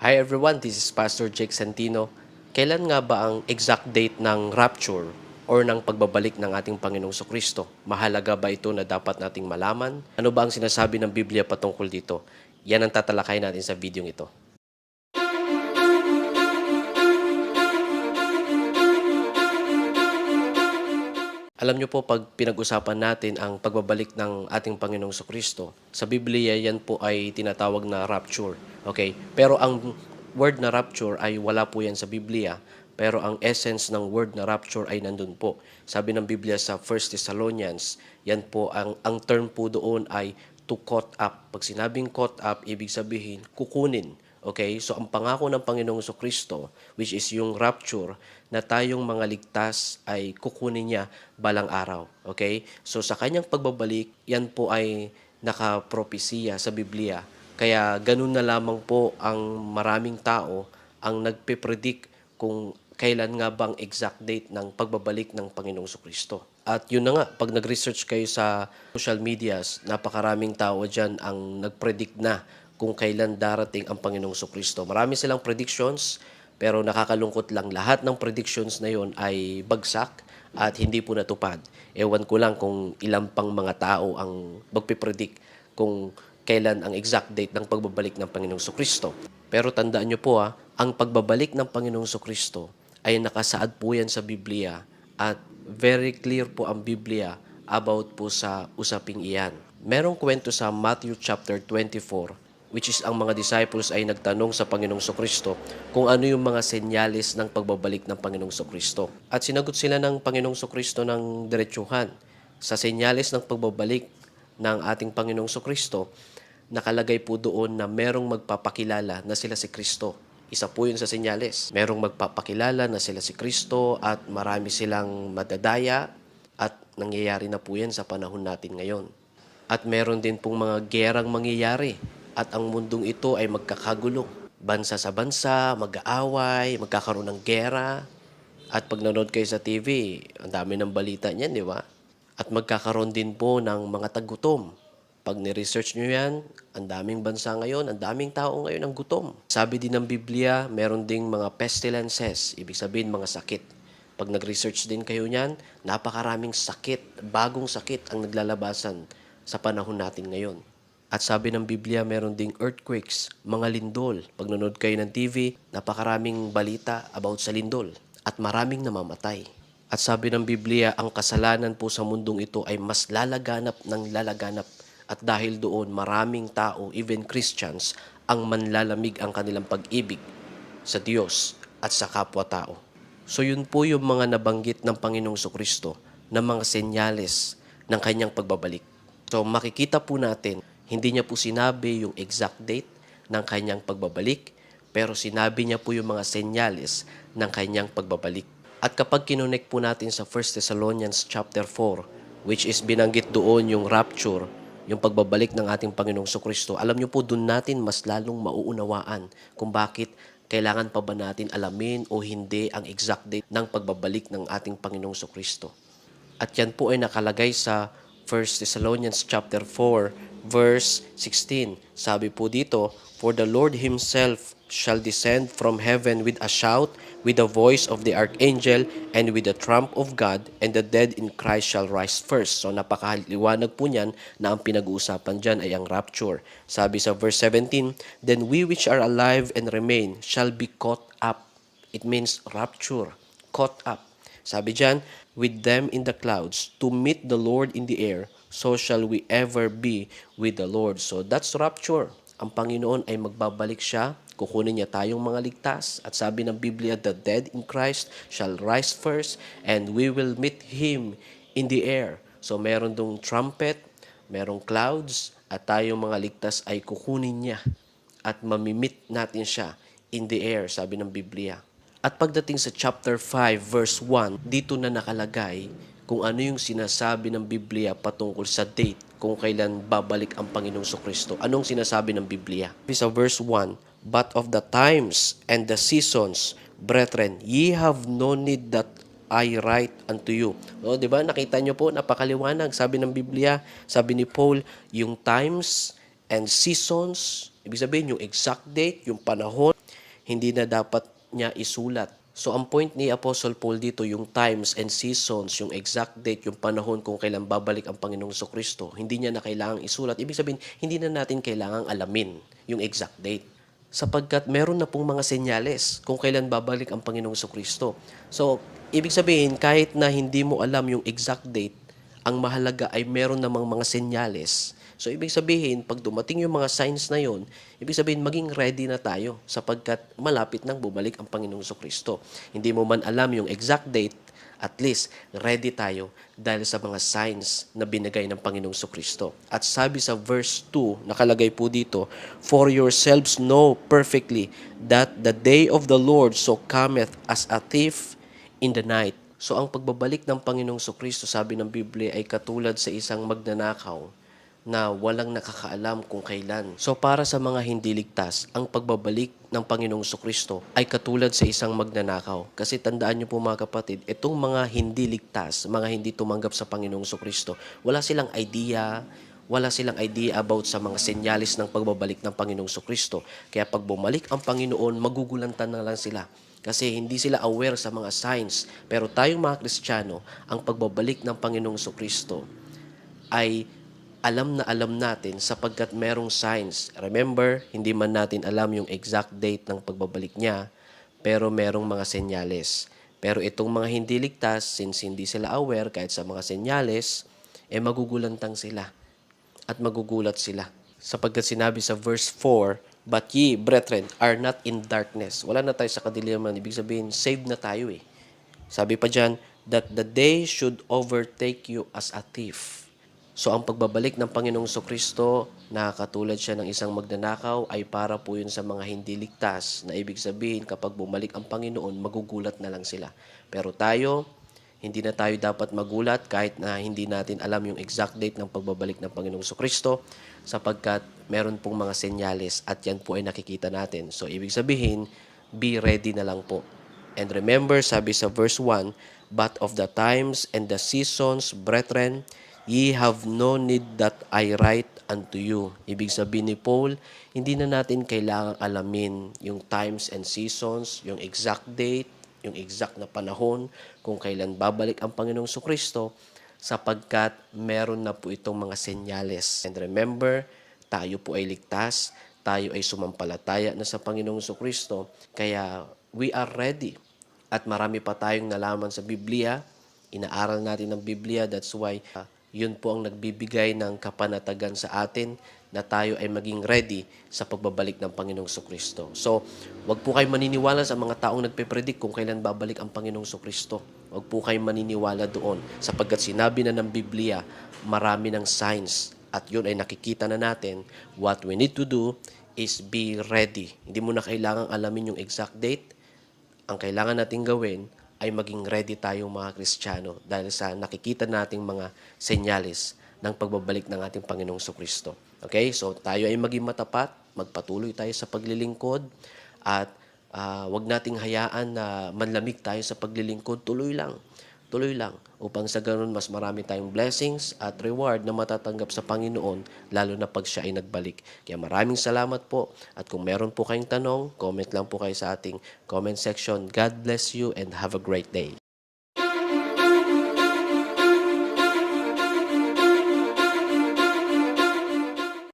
Hi everyone, this is Pastor Jake Santino. Kailan nga ba ang exact date ng rapture or ng pagbabalik ng ating Panginoong Kristo? Mahalaga ba ito na dapat nating malaman? Ano ba ang sinasabi ng Biblia patungkol dito? Yan ang tatalakay natin sa video ito. Alam niyo po, pag pinag-usapan natin ang pagbabalik ng ating Panginoong Kristo, sa Biblia yan po ay tinatawag na rapture. Okay? Pero ang word na rapture ay wala po yan sa Biblia. Pero ang essence ng word na rapture ay nandun po. Sabi ng Biblia sa 1 Thessalonians, yan po, ang term po doon ay to caught up. Pag sinabing caught up, ibig sabihin, kukunin. Okay? So, ang pangako ng Panginoong Kristo, which is yung rapture, na tayong mga ligtas ay kukunin niya balang araw. Okay? So, sa kanyang pagbabalik, yan po ay nakapropesiya sa Biblia. Kaya, ganun na lamang po ang maraming tao ang nagpe-predict kung kailan nga bang exact date ng pagbabalik ng Panginoong Kristo. At yun na nga, pag nag-research kayo sa social medias, napakaraming tao dyan ang nag-predict na kung kailan darating ang Panginoong Kristo. Marami silang predictions, pero nakakalungkot lang, lahat ng predictions na yon ay bagsak at hindi po natupad. Ewan ko lang kung ilang pang mga tao ang magpipredict kung kailan ang exact date ng pagbabalik ng Panginoong Kristo. Pero tandaan nyo po ang pagbabalik ng Panginoong Kristo ay nakasaad po yan sa Biblia at very clear po ang Biblia about po sa usaping iyan. Merong kwento sa Matthew chapter 24, which is ang mga disciples ay nagtanong sa Panginoong Kristo kung ano yung mga senyales ng pagbabalik ng Panginoong Kristo. At sinagot sila ng Panginoong Kristo ng diretsuhan. Sa senyales ng pagbabalik ng ating Panginoong Kristo, nakalagay po doon na merong magpapakilala na sila si Kristo. Isa po yun sa senyales. Merong magpapakilala na sila si Kristo at marami silang madadaya at nangyayari na po yan sa panahon natin ngayon. At meron din pong mga gerang mangyayari. At ang mundong ito ay magkakagulo. Bansa sa bansa, mag-aaway, magkakaroon ng gera. At pag nanood kayo sa TV, ang dami ng balita niyan, di ba? At magkakaroon din po ng mga tagutom. Pag ni-research nyo yan, ang daming bansa ngayon, ang daming tao ngayon ang gutom. Sabi din ng Biblia, meron ding mga pestilences, ibig sabihin mga sakit. Pag nag-research din kayo niyan, napakaraming sakit, bagong sakit ang naglalabasan sa panahon natin ngayon. At sabi ng Biblia, meron ding earthquakes, mga lindol. Pag nanood kayo ng TV, napakaraming balita about sa lindol at maraming namamatay. At sabi ng Biblia, ang kasalanan po sa mundong ito ay mas lalaganap ng lalaganap. At dahil doon, maraming tao, even Christians, ang manlalamig ang kanilang pag-ibig sa Diyos at sa kapwa-tao. So yun po yung mga nabanggit ng Panginoong Kristo na mga senyales ng kanyang pagbabalik. So makikita po natin, hindi niya po sinabi yung exact date ng kanyang pagbabalik, pero sinabi niya po yung mga senyales ng kanyang pagbabalik. At kapag kinonect po natin sa 1 Thessalonians chapter 4, which is binanggit doon yung rapture, yung pagbabalik ng ating Panginoong Kristo, alam niyo po doon natin mas lalong mauunawaan kung bakit kailangan pa ba natin alamin o hindi ang exact date ng pagbabalik ng ating Panginoong Kristo. At yan po ay nakalagay sa 1 Thessalonians chapter 4, verse 16. Sabi po dito, "For the Lord Himself shall descend from heaven with a shout, with the voice of the archangel, and with the trump of God, and the dead in Christ shall rise first." So napakaliwanag po niyan na ang pinag-uusapan dyan ay ang rapture. Sabi sa verse 17, "Then we which are alive and remain shall be caught up." It means rapture, caught up. Sabi dyan, "with them in the clouds, to meet the Lord in the air, so shall we ever be with the Lord." So that's rapture. Ang Panginoon ay magbabalik siya, kukunin niya tayong mga ligtas. At sabi ng Biblia, "the dead in Christ shall rise first, and we will meet Him in the air." So meron dong trumpet, merong clouds, at tayong mga ligtas ay kukunin niya at mamimit natin siya in the air, sabi ng Biblia. At pagdating sa chapter 5, verse 1, dito na nakalagay kung ano yung sinasabi ng Biblia patungkol sa date kung kailan babalik ang Panginoong Kristo. Anong sinasabi ng Biblia? Sa verse 1, "But of the times and the seasons, brethren, ye have no need that I write unto you." O, di ba? Nakita nyo po, napakaliwanag. Sabi ng Biblia, sabi ni Paul, yung times and seasons, ibig sabihin yung exact date, yung panahon, Hindi na dapat niya isulat. So ang point ni Apostle Paul dito, yung times and seasons, yung exact date, yung panahon kung kailan babalik ang Panginoong Kristo, hindi niya na kailangang isulat. Ibig sabihin, hindi na natin kailangang alamin yung exact date. Sapagkat meron na pong mga senyales kung kailan babalik ang Panginoong Kristo. So, ibig sabihin, kahit na hindi mo alam yung exact date, ang mahalaga ay meron namang mga senyales. So, ibig sabihin, pag dumating yung mga signs na yon, ibig sabihin, maging ready na tayo sapagkat malapit nang bumalik ang Panginoong Kristo. Hindi mo man alam yung exact date, at least ready tayo dahil sa mga signs na binigay ng Panginoong Kristo. At sabi sa verse 2, nakalagay po dito, "For yourselves know perfectly that the day of the Lord so cometh as a thief in the night." So ang pagbabalik ng Panginoong Kristo, sabi ng Biblia, ay katulad sa isang magnanakaw na walang nakakaalam kung kailan. So para sa mga hindi ligtas, ang pagbabalik ng Panginoong Kristo ay katulad sa isang magnanakaw. Kasi tandaan niyo po mga kapatid, itong mga hindi ligtas, mga hindi tumanggap sa Panginoong Kristo, wala silang idea about sa mga senyalis ng pagbabalik ng Panginoong Kristo. Kaya pag bumalik ang Panginoon, magugulantan na lang sila. Kasi hindi sila aware sa mga signs. Pero tayong mga Kristiyano, ang pagbabalik ng Panginoong Kristo ay alam na alam natin sapagkat merong signs. Remember, hindi man natin alam yung exact date ng pagbabalik niya, pero merong mga senyales. Pero itong mga hindi ligtas, since hindi sila aware kahit sa mga senyales, magugulantang sila at magugulat sila. Sapagkat sinabi sa verse 4, "But ye, brethren, are not in darkness." Wala na tayo sa kadiliman. Ibig sabihin, saved na tayo eh. Sabi pa dyan, "that the day should overtake you as a thief." So ang pagbabalik ng Panginoong Kristo, nakakatulad siya ng isang magnanakaw, ay para po yun sa mga hindi ligtas, na ibig sabihin kapag bumalik ang Panginoon, magugulat na lang sila. Pero tayo, hindi na tayo dapat magulat kahit na hindi natin alam yung exact date ng pagbabalik ng Panginoong Kristo, sapagkat meron pong mga senyales at yan po ay nakikita natin. So ibig sabihin, be ready na lang po. And remember, sabi sa verse 1, "But of the times and the seasons, brethren, ye have no need that I write unto you." Ibig sabihin ni Paul, hindi na natin kailangang alamin yung times and seasons, yung exact date, yung exact na panahon kung kailan babalik ang Panginoong Kristo, sapagkat meron na po itong mga senyales. And remember, tayo po ay ligtas, tayo ay sumampalataya na sa Panginoong Kristo, kaya we are ready. At marami pa tayong nalaman sa Biblia, inaaral natin ang Biblia, that's why yun po ang nagbibigay ng kapanatagan sa atin na tayo ay maging ready sa pagbabalik ng Panginoong Kristo. So, wag po kayong maniniwala sa mga taong nagpe-predict kung kailan babalik ang Panginoong Kristo. Wag po kayong maniniwala doon sapagkat sinabi na ng Biblia, marami ng signs at yun ay nakikita na natin. What we need to do is be ready. Hindi mo na kailangang alamin yung exact date. Ang kailangan nating gawin ay maging ready tayong mga Kristiyano dahil sa nakikita nating mga senyales ng pagbabalik ng ating Panginoong Kristo. Okay? So tayo ay maging matapat, magpatuloy tayo sa paglilingkod at wag nating hayaan na manlamig tayo sa paglilingkod. Tuloy lang upang sa ganun mas marami tayong blessings at reward na matatanggap sa Panginoon lalo na pag siya ay nagbalik. Kaya maraming salamat po at kung meron po kayong tanong, comment lang po kayo sa ating comment section. God bless you and have a great day.